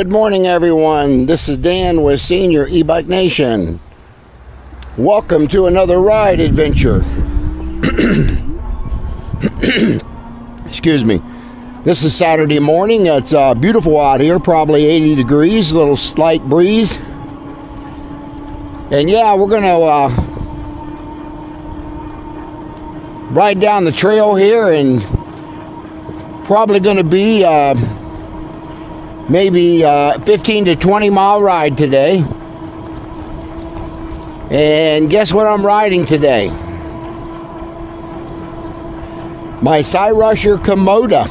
Good morning, everyone. This is Dan with Senior E-Bike Nation. Welcome to another ride adventure. Excuse me. This is Saturday morning. It's beautiful out here, probably 80 degrees, a little slight breeze. And yeah, we're going to ride down the trail here, and probably going to be maybe 15 to 20 mile ride today. And guess what I'm riding today? My Cyrusher Kommoda.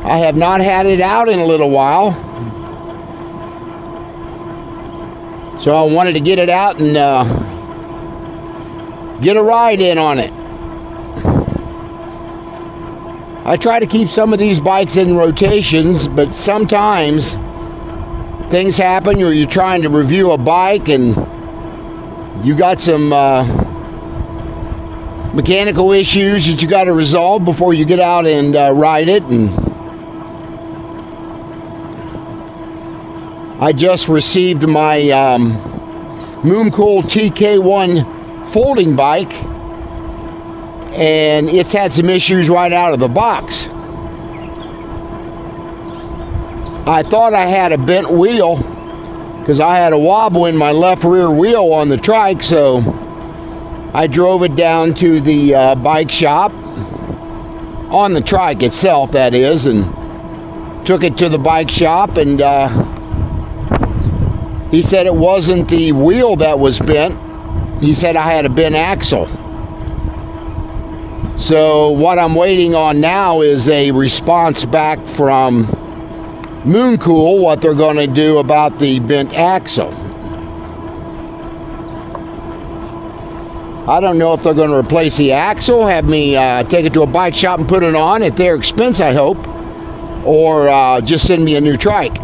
I have not had it out in a little while, so I wanted to get it out and get a ride in on it. I try to keep some of these bikes in rotations, but sometimes things happen, or you're trying to review a bike and you got some mechanical issues that you got to resolve before you get out and ride it. And I just received my Mooncool TK1 folding bike, and it's had some issues right out of the box. I thought I had a bent wheel because I had a wobble in my left rear wheel on the trike, so I drove it down to the bike shop, on the trike itself that is, and took it to the bike shop, and he said it wasn't the wheel that was bent. He said I had a bent axle. So what I'm waiting on now is a response back from Mooncool, what they're going to do about the bent axle. I don't know if they're going to replace the axle, have me take it to a bike shop and put it on at their expense, I hope, or just send me a new trike.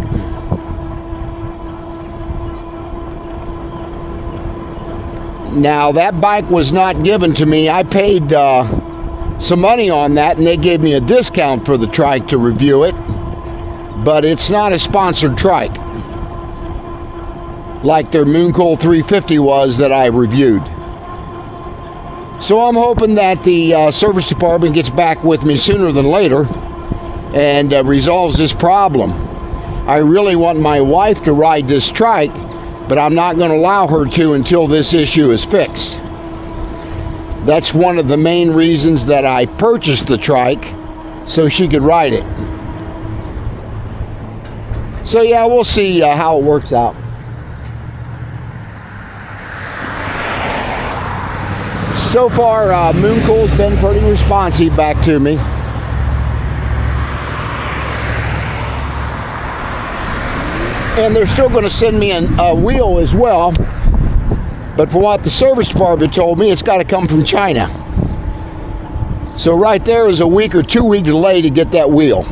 Now, that bike was not given to me. I paid some money on that, and they gave me a discount for the trike to review it, but it's not a sponsored trike like their Mooncool 350 was that I reviewed. So I'm hoping that the service department gets back with me sooner than later and resolves this problem. I really want my wife to ride this trike, but I'm not going to allow her to until this issue is fixed. That's one of the main reasons that I purchased the trike, so she could ride it. So yeah, we'll see how it works out. So far, Mooncool's been pretty responsive back to me. And they're still going to send me a wheel as well. But from what the service department told me, it's got to come from China. So right there is a week or 2 week delay to get that wheel.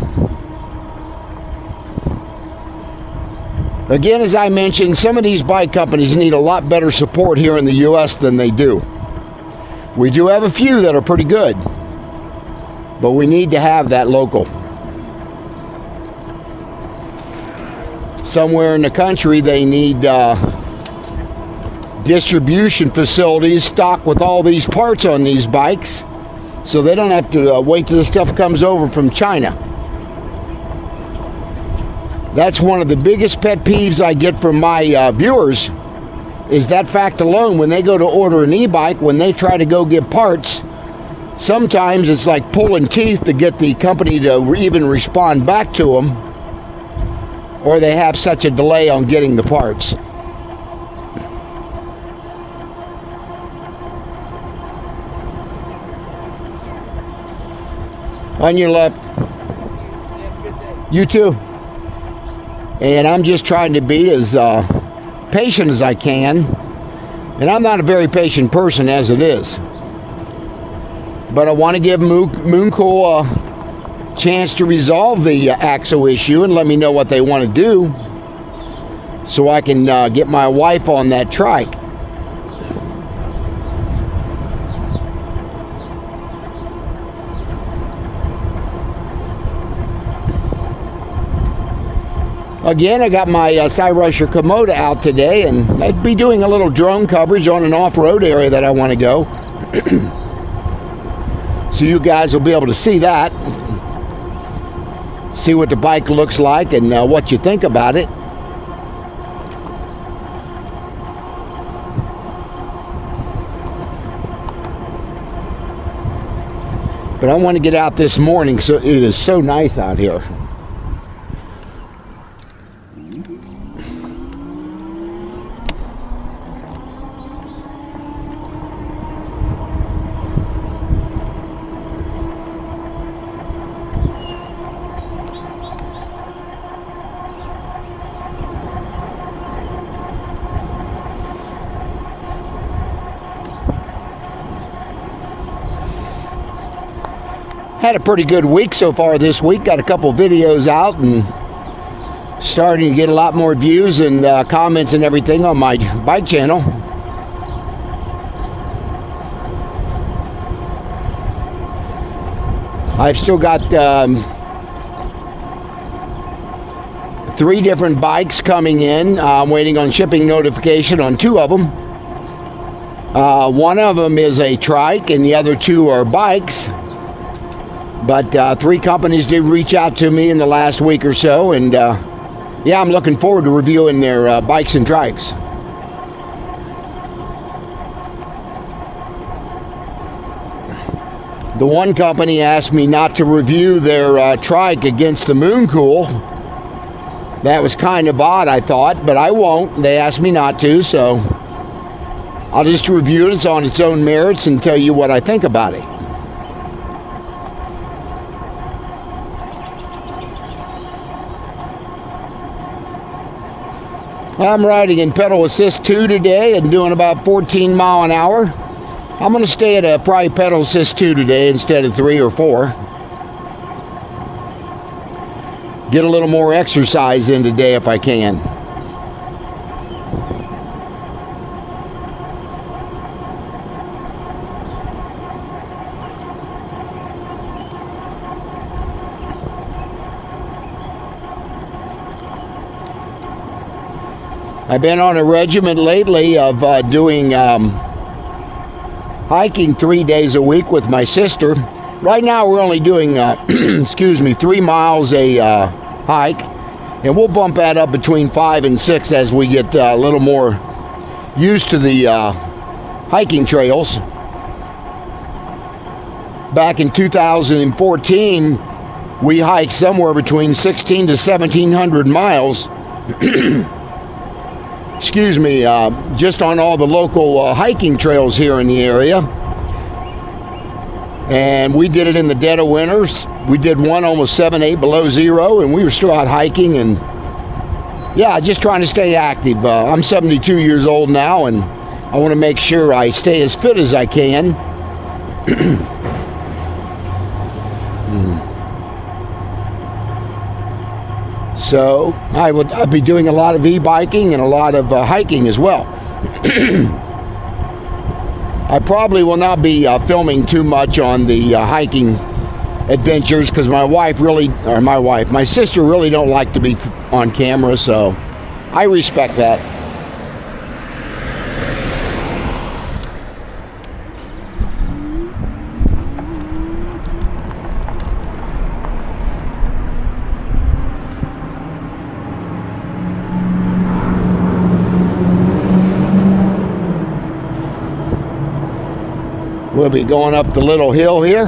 Again, as I mentioned, some of these bike companies need a lot better support here in the U.S. than they do. We do have a few that are pretty good, but we need to have that local. Somewhere in the country, they need distribution facilities stocked with all these parts on these bikes, so they don't have to wait till the stuff comes over from China. That's one of the biggest pet peeves I get from my viewers, is that fact alone. When they go to order an e-bike, when they try to go get parts, sometimes it's like pulling teeth to get the company to even respond back to them, or they have such a delay on getting the parts. On your left. You too. And I'm just trying to be as patient as I can. And I'm not a very patient person as it is. But I want to give Mooncool a chance to resolve the axle issue and let me know what they want to do, so I can get my wife on that trike. Again, I got my Cyrusher Kommoda out today, and I'd be doing a little drone coverage on an off-road area that I want to go. So you guys will be able to see that. See what the bike looks like and what you think about it. But I want to get out this morning, so it is so nice out here. Had a pretty good week so far this week. Got a couple videos out and starting to get a lot more views and comments and everything on my bike channel. I've still got 3 different bikes coming in. I'm waiting on shipping notification on 2 of them. One of them is a trike and the other 2 are bikes. But 3 companies did reach out to me in the last week or so, and yeah, I'm looking forward to reviewing their bikes and trikes. The one company asked me not to review their trike against the Moon Cool. That was kind of odd, I thought, but I won't. They asked me not to, so I'll just review it on its own merits and tell you what I think about it. I'm riding in pedal assist 2 today and doing about 14 miles an hour. I'm going to stay at a probably pedal assist 2 today instead of 3 or 4. Get a little more exercise in today if I can. I've been on a regiment lately of doing hiking 3 days a week with my sister. Right now we're only doing, 3 miles a hike, and we'll bump that up between 5 and 6 as we get a little more used to the hiking trails. Back in 2014, we hiked somewhere between 16 to 1700 miles. Excuse me, just on all the local hiking trails here in the area. And we did it in the dead of winters. We did one almost 7, 8 below zero, and we were still out hiking, and yeah, just trying to stay active. I'm 72 years old now, and I want to make sure I stay as fit as I can. So I'll be doing a lot of e-biking and a lot of hiking as well. I probably will not be filming too much on the hiking adventures because my sister really don't like to be on camera, so I respect that. We'll be going up the little hill here.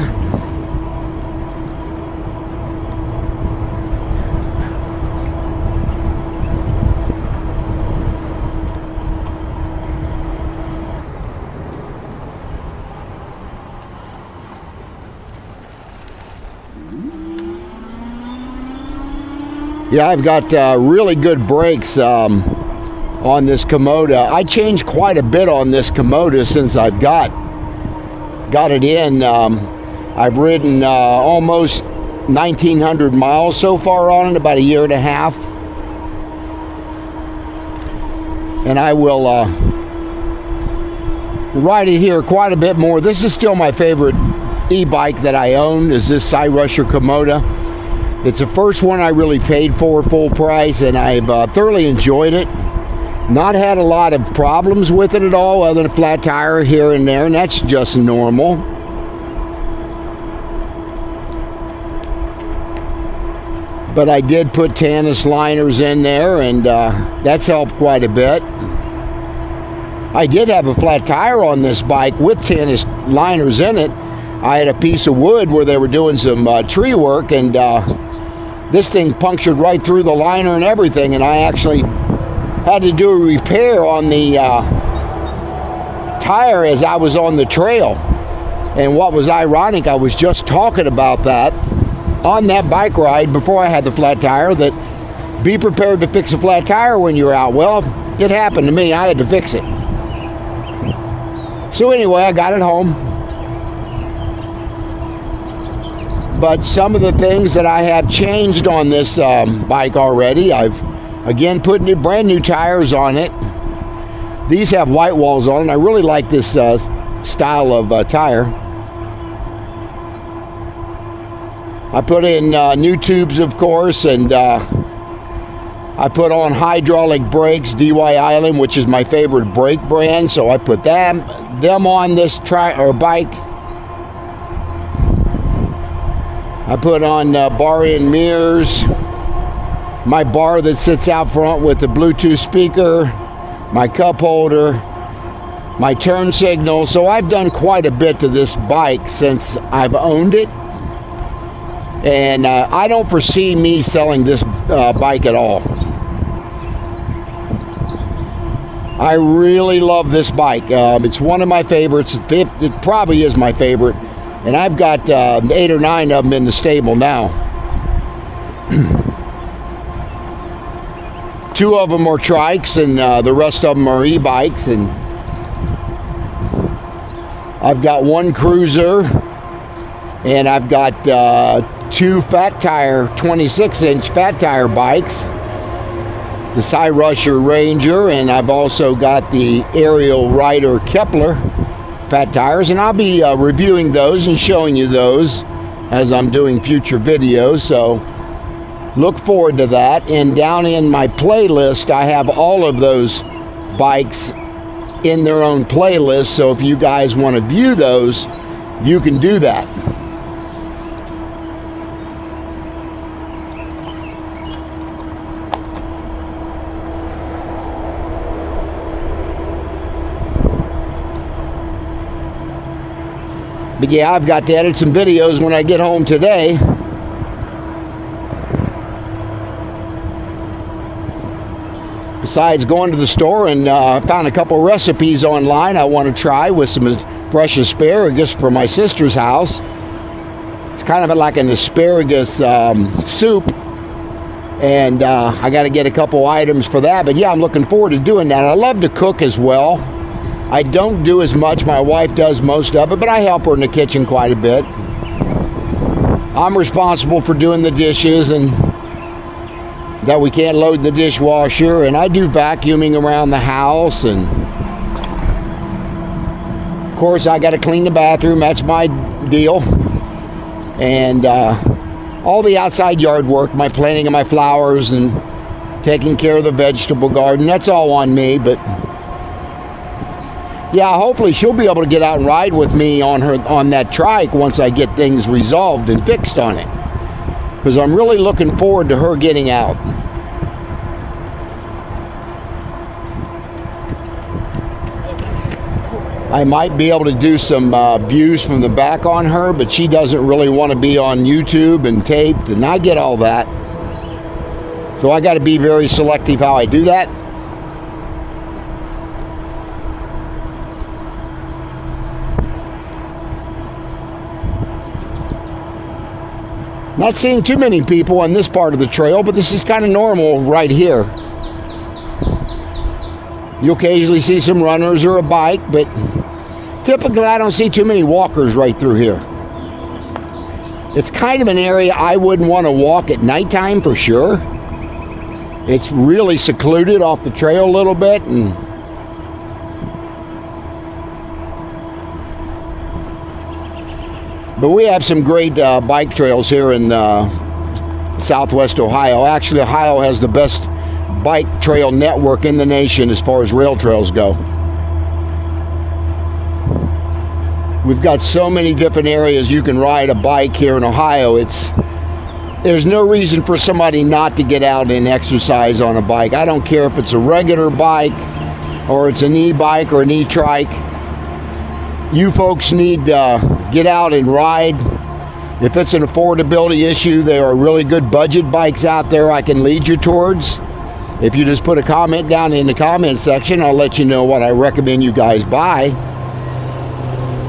Yeah, I've got really good brakes on this Komoda. I changed quite a bit on this Komoda since I've got it in. I've ridden almost 1,900 miles so far on it, about a year and a half. And I will ride it here quite a bit more. This is still my favorite e-bike that I own, is this Cyrusher Kommoda. It's the first one I really paid for full price, and I've thoroughly enjoyed it. Not had a lot of problems with it at all, other than a flat tire here and there, and that's just normal. But I did put tannis liners in there, and that's helped quite a bit. I did have a flat tire on this bike with tannis liners in it. I had a piece of wood where they were doing some tree work, and this thing punctured right through the liner and everything, and I actually had to do a repair on the tire as I was on the trail. And what was ironic, I was just talking about that on that bike ride before I had the flat tire, that be prepared to fix a flat tire when you're out. Well, it happened to me. I had to fix it. So anyway, I got it home. But some of the things that I have changed on this bike already, I've again put brand new tires on it. These have white walls on it. I really like this style of tire. I put in new tubes, of course, and I put on hydraulic brakes, DY Island, which is my favorite brake brand, so I put them on this bike. I put on bar and mirrors, my bar that sits out front with the Bluetooth speaker, my cup holder, my turn signal. So I've done quite a bit to this bike since I've owned it. And I don't foresee me selling this bike at all. I really love this bike. It's one of my favorites. It probably is my favorite. And I've got 8 or 9 of them in the stable now. 2 of them are trikes, and the rest of them are e-bikes. And I've got 1 cruiser, and I've got 2 fat tire, 26-inch fat tire bikes, the Cyrusher Ranger, and I've also got the Aerial Rider Kepler fat tires, and I'll be reviewing those and showing you those as I'm doing future videos, so look forward to that. And down in my playlist, I have all of those bikes in their own playlist, so if you guys want to view those, you can do that. But yeah, I've got to edit some videos when I get home today. Besides going to the store and found a couple recipes online I want to try with some fresh asparagus for my sister's house. It's kind of like an asparagus soup. And I got to get a couple items for that. But yeah, I'm looking forward to doing that. I love to cook as well. I don't do as much. My wife does most of it, but I help her in the kitchen quite a bit. I'm responsible for doing the dishes, and that we can't load the dishwasher, and I do vacuuming around the house, and of course I got to clean the bathroom. That's my deal. And all the outside yard work, my planting of my flowers and taking care of the vegetable garden, that's all on me. But yeah, hopefully she'll be able to get out and ride with me on that trike once I get things resolved and fixed on it, because I'm really looking forward to her getting out. I might be able to do some views from the back on her, but she doesn't really want to be on YouTube and taped, and I get all that. So I got to be very selective how I do that. Not seeing too many people on this part of the trail, but this is kind of normal right here. You occasionally see some runners or a bike, but typically I don't see too many walkers right through here. It's kind of an area I wouldn't want to walk at nighttime for sure. It's really secluded off the trail a little bit, and but we have some great bike trails here in Southwest Ohio. Actually, Ohio has the best bike trail network in the nation as far as rail trails go. We've got so many different areas you can ride a bike here in Ohio. There's no reason for somebody not to get out and exercise on a bike. I don't care if it's a regular bike or it's an e-bike or an e-trike. You folks need to get out and ride. If it's an affordability issue, there are really good budget bikes out there I can lead you towards. If you just put a comment down in the comment section, I'll let you know what I recommend you guys buy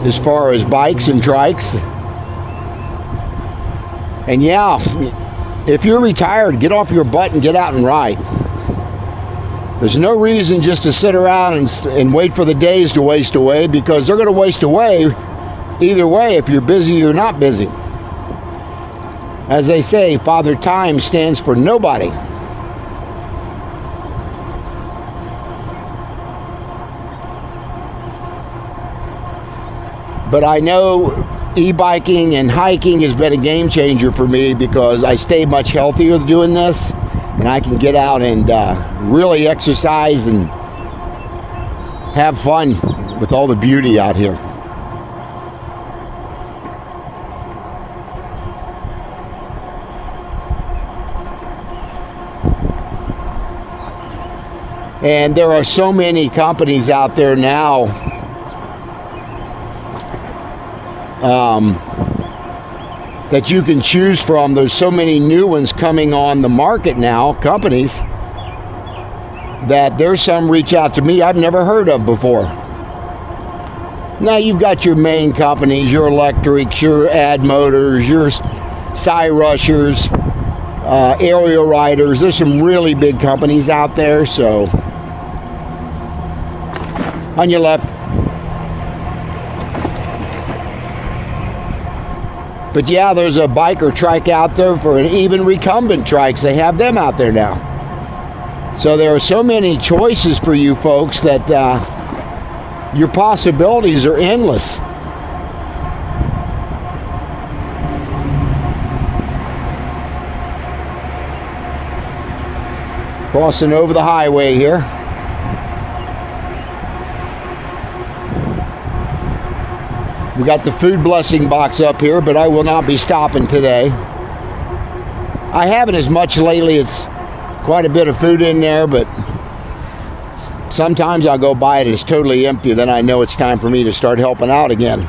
as far as bikes and trikes. And yeah, if you're retired, get off your butt and get out and ride. There's no reason just to sit around and wait for the days to waste away, because they're going to waste away either way if you're busy or not busy. As they say, Father Time stands for nobody. But I know e-biking and hiking has been a game changer for me, because I stay much healthier doing this, and I can get out and really exercise and have fun with all the beauty out here. And there are so many companies out there now that you can choose from. There's so many new ones coming on the market now, companies, that there's some reach out to me I've never heard of before. Now you've got your main companies, your Electrics, your Ad Motors, your Cyrushers, Aerial Riders. There's some really big companies out there. So on your left. But yeah, there's a bike or trike out there for even recumbent trikes. They have them out there now. So there are so many choices for you folks that your possibilities are endless. Crossing over the highway here. We got the food blessing box up here, but I will not be stopping today. I haven't as much lately. It's quite a bit of food in there, but sometimes I'll go by it, it's totally empty. Then I know it's time for me to start helping out again.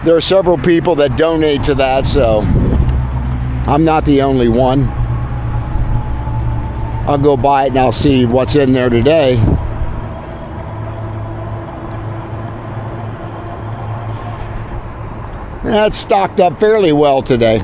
There are several people that donate to that, so I'm not the only one. I'll go by it and I'll see what's in there today. That's stocked up fairly well today.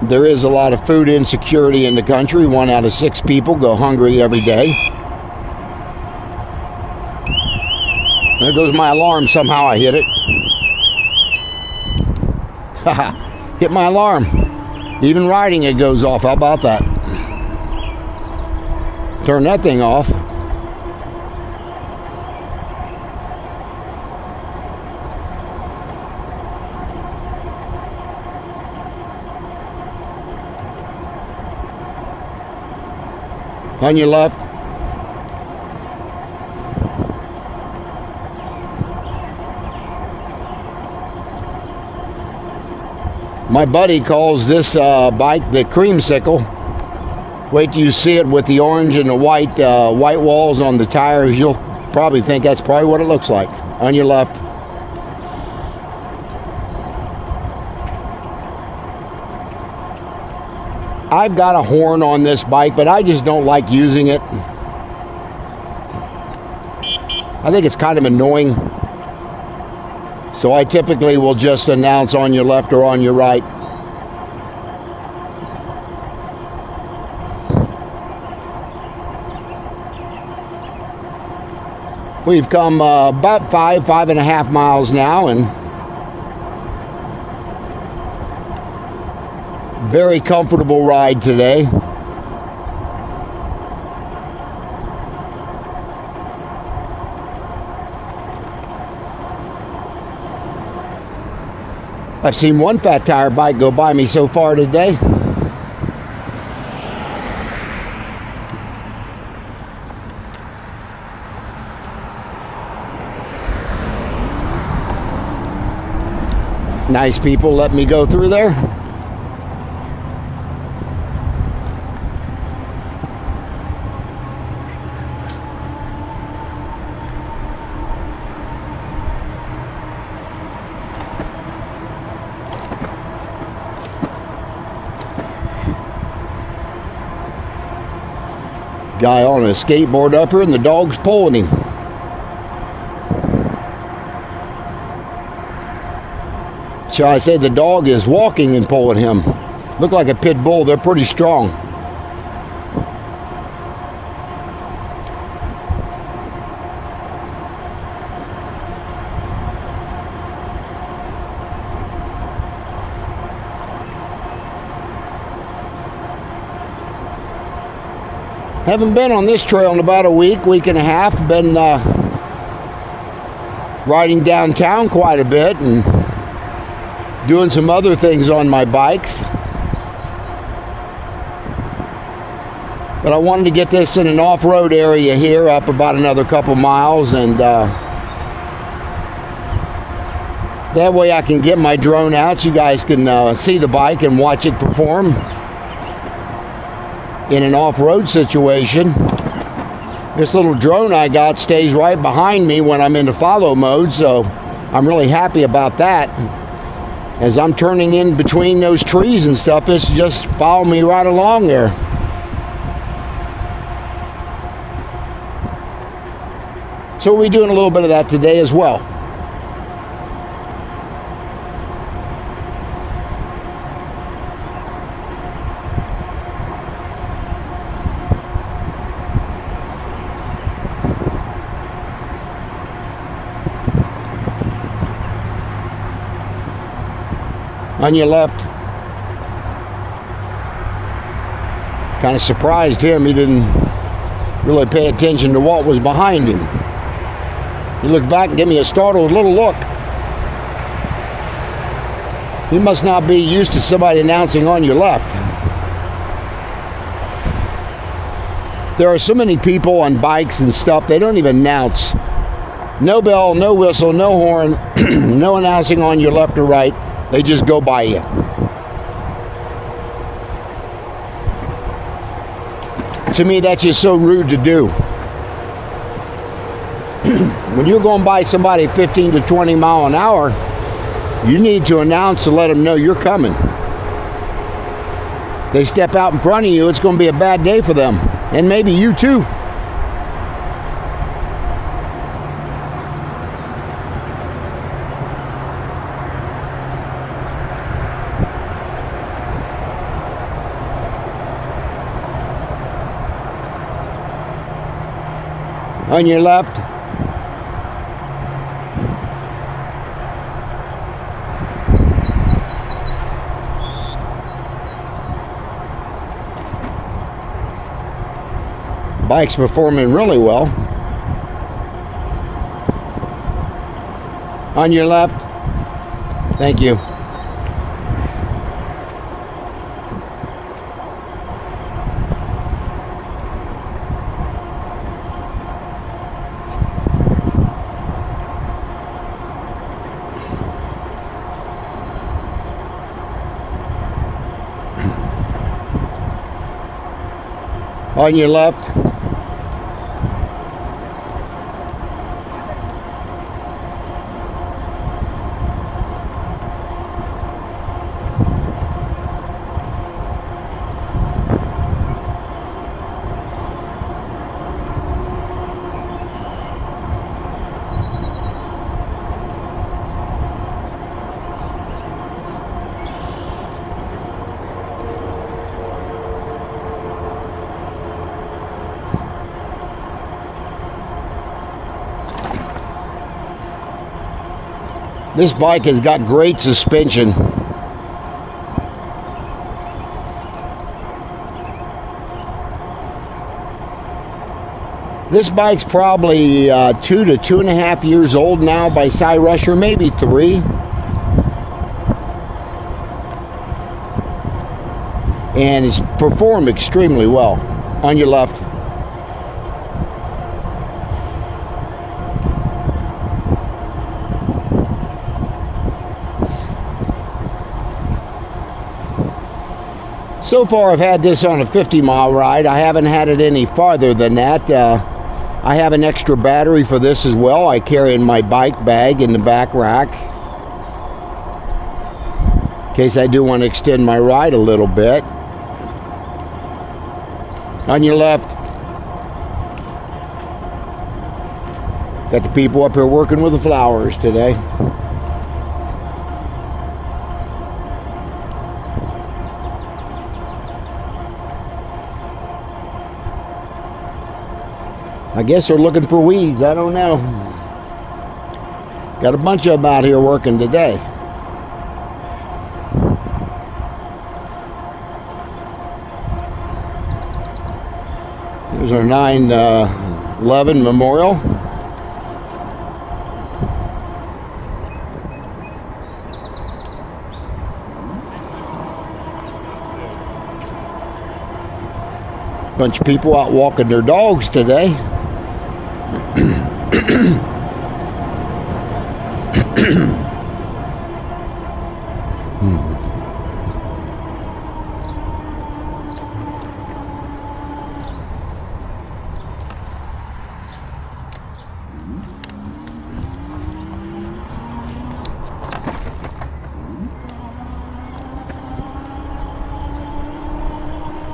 There is a lot of food insecurity in the country. 1 out of 6 people go hungry every day. There goes my alarm. Somehow I hit it. Haha, hit my alarm. Even riding it goes off. How about that? Turn that thing off. On your left. My buddy calls this bike the creamsicle. Wait till you see it with the orange and the white walls on the tires. You'll probably think that's probably what it looks like. On your left. I've got a horn on this bike, but I just don't like using it. I think it's kind of annoying. So I typically will just announce on your left or on your right. We've come about 5.5 miles now, and very comfortable ride today. I've seen one fat tire bike go by me so far today. Nice people let me go through there. Guy on a skateboard up here and the dog's pulling him. Shall I say the dog is walking and pulling him. Look like a pit bull. They're pretty strong. Haven't been on this trail in about a week and a half. Been riding downtown quite a bit and doing some other things on my bikes. But I wanted to get this in an off-road area here, up about another couple miles, and that way I can get my drone out so you guys can see the bike and watch it perform in an off-road situation. This little drone I got stays right behind me when I'm in the follow mode, so I'm really happy about that. As I'm turning in between those trees and stuff, it's just follow me right along there. So we'll be doing a little bit of that today as well. On your left. Kind of surprised him. He didn't really pay attention to what was behind him. He looked back and gave me a startled little look. He must not be used to somebody announcing on your left. There are so many people on bikes and stuff, they don't even announce. No bell, no whistle, no horn, no announcing on your left or right. They just go by you. To me, that's just so rude to do. When you're going by somebody 15 to 20 mile an hour, you need to announce to let them know you're coming. They step out in front of you, it's going to be a bad day for them. And maybe you too. On your left. Bike's performing really well. On your left. Thank you. On your left. This bike has got great suspension. This bike's probably 2 to 2.5 years old now by Cyrusher, maybe 3. and it's performed extremely well. On your left. So far I've had this on a 50-mile ride. I haven't had it any farther than that. I have an extra battery for this as well. I carry in my bike bag in the back rack in case I do want to extend my ride a little bit. On your left. Got the people up here working with the flowers today. I guess they're looking for weeds. I don't know. Got a bunch of them out here working today. There's our 9/11 memorial. Bunch of people out walking their dogs today.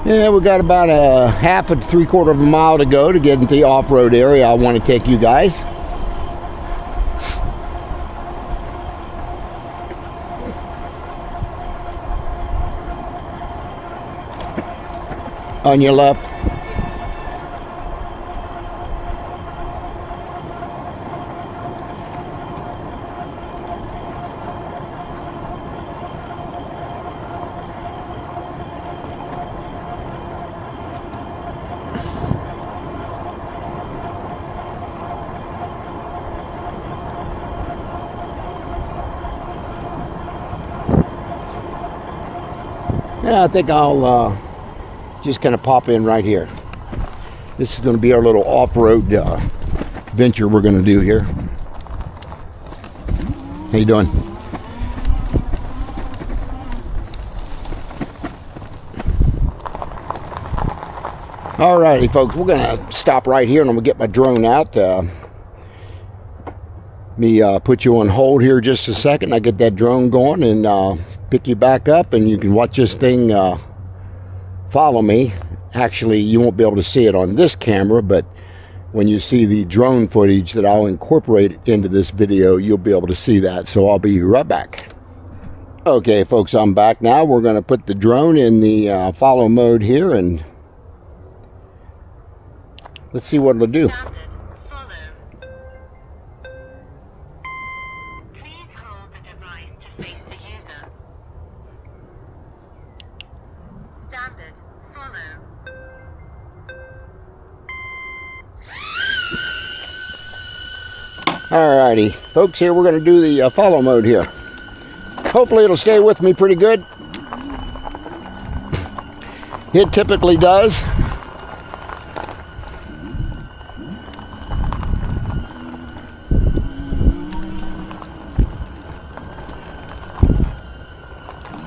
Yeah, we got about a half to 3/4 of a mile to go to get into the off-road area I want to take you guys. On your left. Yeah, I think I'll just kind of pop in right here. This is going to be our little off-road venture we're going to do here. How you doing? Alrighty, folks, we're going to stop right here and I'm going to get my drone out. Put you on hold here just a second. I get that drone going and pick you back up and you can watch this thing follow me. Actually, you won't be able to see it on this camera, but when you see the drone footage that I'll incorporate into this video, you'll be able to see that. So I'll be right back. Okay, folks, I'm back now. We're going to put the drone in the follow mode here and let's see what it'll do. Please hold the device to face the user. Standard, follow. Alrighty, folks, here we're going to do the follow mode here. Hopefully it'll stay with me pretty good. It typically does.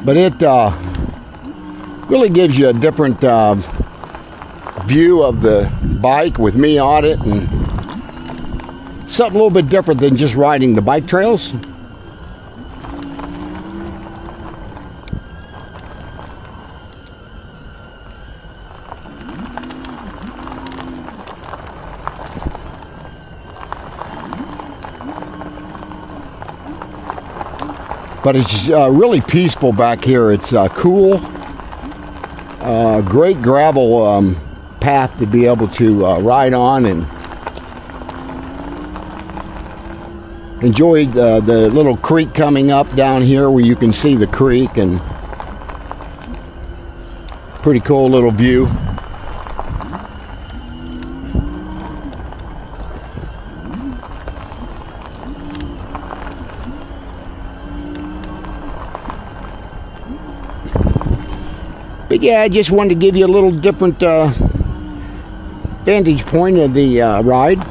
But it really gives you a different view of the bike with me on it, and something a little bit different than just riding the bike trails. But it's really peaceful back here. It's cool. Great gravel path to be able to ride on and enjoy the little creek coming up down here where you can see the creek, and pretty cool little view. But yeah, I just wanted to give you a little different vantage point of the ride.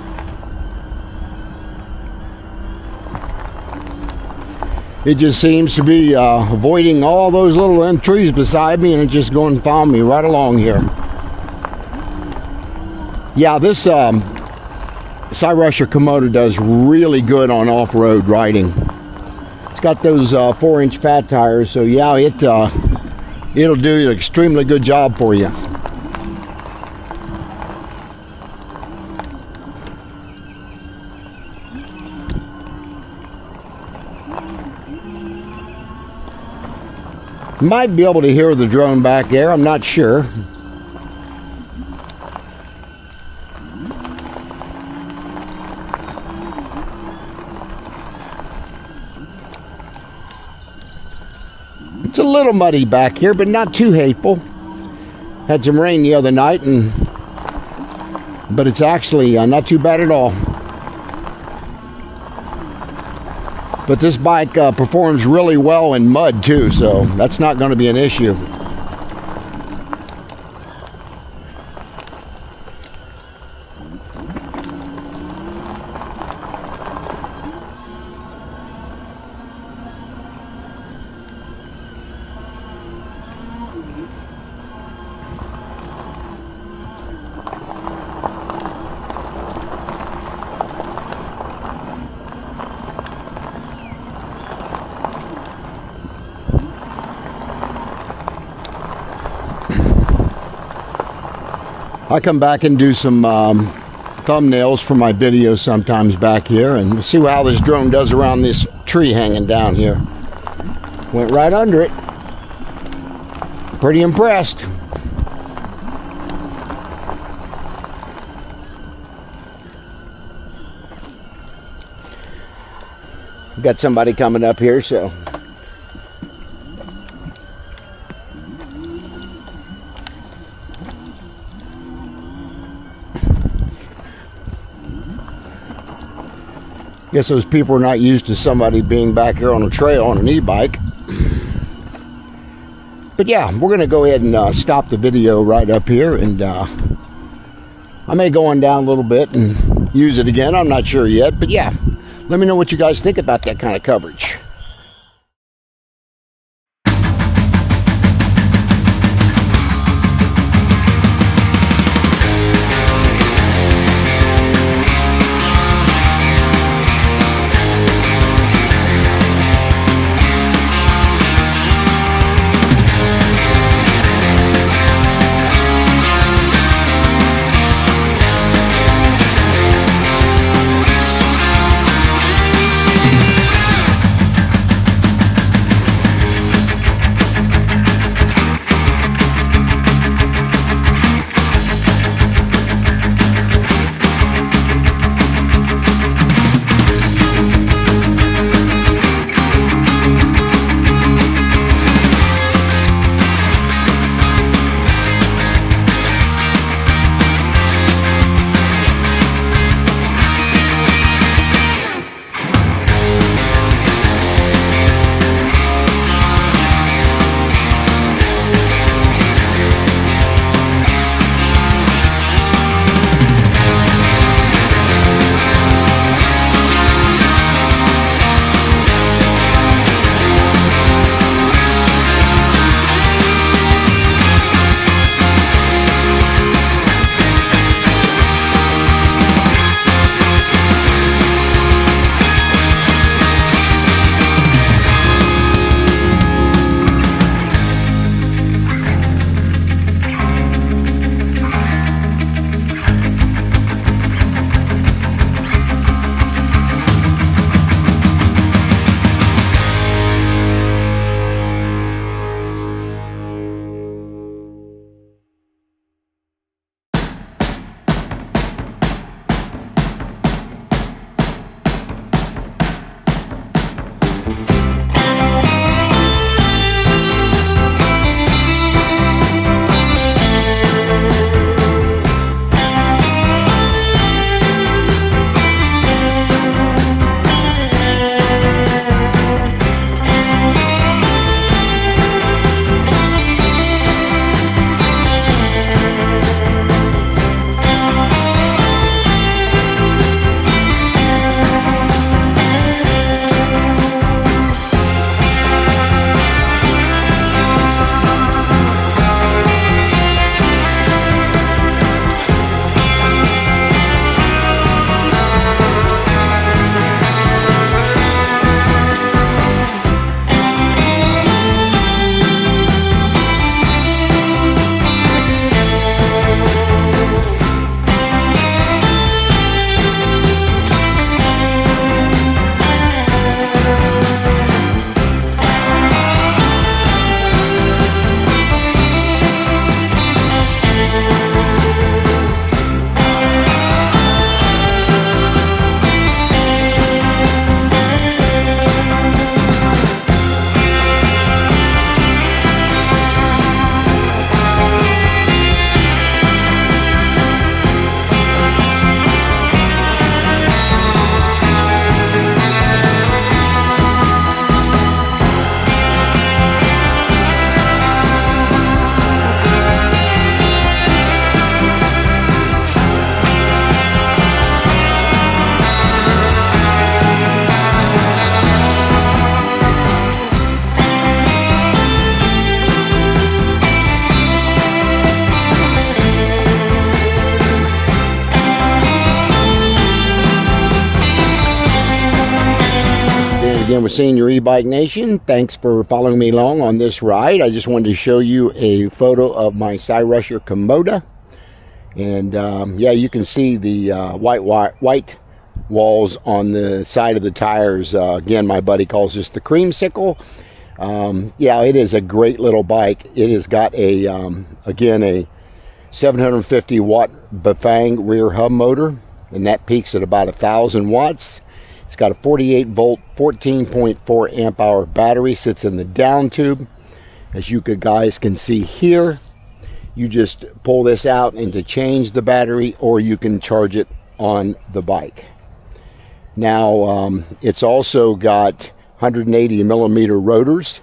It just seems to be avoiding all those little trees beside me, and it's just going to follow me right along here. Yeah, this Cyrusher Kommoda does really good on off-road riding. It's got those 4-inch fat tires, so yeah, it'll do an extremely good job for you. Might be able to hear the drone back there, I'm not sure. It's a little muddy back here, but not too hateful. Had some rain the other night, but it's actually not too bad at all. But this bike performs really well in mud too, so that's not going to be an issue. I come back and do some thumbnails for my videos sometimes back here, and see how this drone does around this tree hanging down here. Went right under it. Pretty impressed. Got somebody coming up here, so guess those people are not used to somebody being back here on a trail on an e-bike. But yeah, we're going to go ahead and stop the video right up here, and I may go on down a little bit and use it again. I'm not sure yet, but yeah, let me know what you guys think about that kind of coverage. again with Senior E-Bike Nation. Thanks for following me along on this ride. I just wanted to show you a photo of my Cyrusher Kommoda. And yeah, you can see the white walls on the side of the tires. Again, my buddy calls this the creamsicle. Yeah, it is a great little bike. It has got a again, a 750 watt Bafang rear hub motor, and that peaks at about 1,000 watts. It's got a 48 volt 14.4 amp hour battery, sits in the down tube. As you guys can see here, you just pull this out and to change the battery, or you can charge it on the bike. Now it's also got 180 millimeter rotors.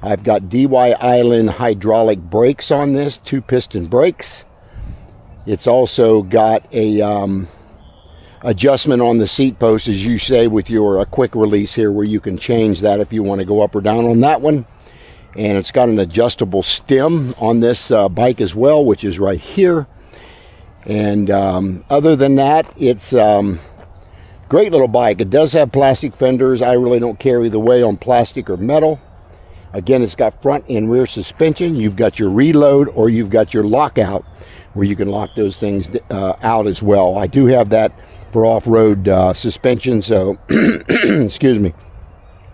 I've got DY Island hydraulic brakes on this, 2 piston brakes. It's also got a adjustment on the seat post, as you say, with your quick release here, where you can change that if you want to go up or down on that one. And it's got an adjustable stem on this bike as well, which is right here. And other than that, it's great little bike. It does have plastic fenders. I really don't care either way on plastic or metal. Again, it's got front and rear suspension. You've got your reload, or you've got your lockout, where you can lock those things out as well. I do have that for off-road suspension, so excuse me,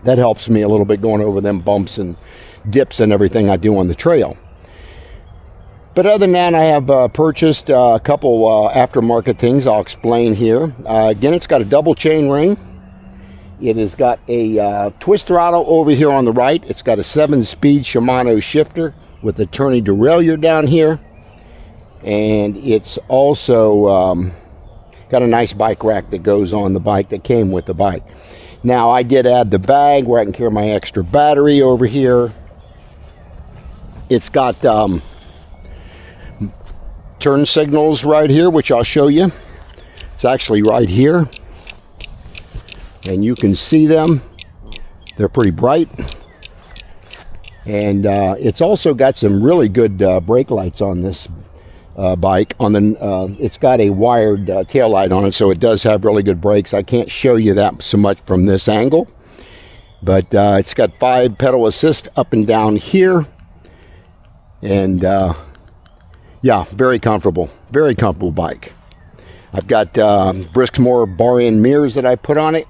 that helps me a little bit going over them bumps and dips and everything I do on the trail. But other than that, I have purchased a couple aftermarket things I'll explain here. Again, it's got a double chain ring. It has got a twist throttle over here on the right. It's got a 7-speed Shimano shifter with a turning derailleur down here. And it's also got a nice bike rack that goes on the bike that came with the bike. Now, I did add the bag where I can carry my extra battery over here. It's got turn signals right here, which I'll show you. It's actually right here, and you can see them. They're pretty bright. And it's also got some really good brake lights on this bike. On the it's got a wired tail light on it, so it does have really good brakes. I can't show you that so much from this angle, but it's got 5 pedal assist up and down here. And yeah, very comfortable bike. I've got Briskmore bar end mirrors that I put on it,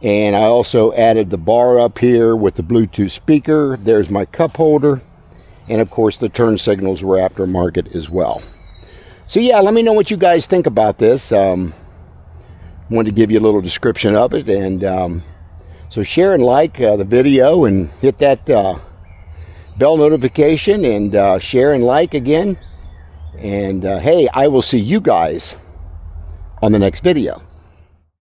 and I also added the bar up here with the Bluetooth speaker. There's my cup holder, and of course the turn signals were aftermarket as well. So yeah, let me know what you guys think about this. Wanted to give you a little description of it, and so share and like the video, and hit that bell notification, and share and like again. And hey, I will see you guys on the next video.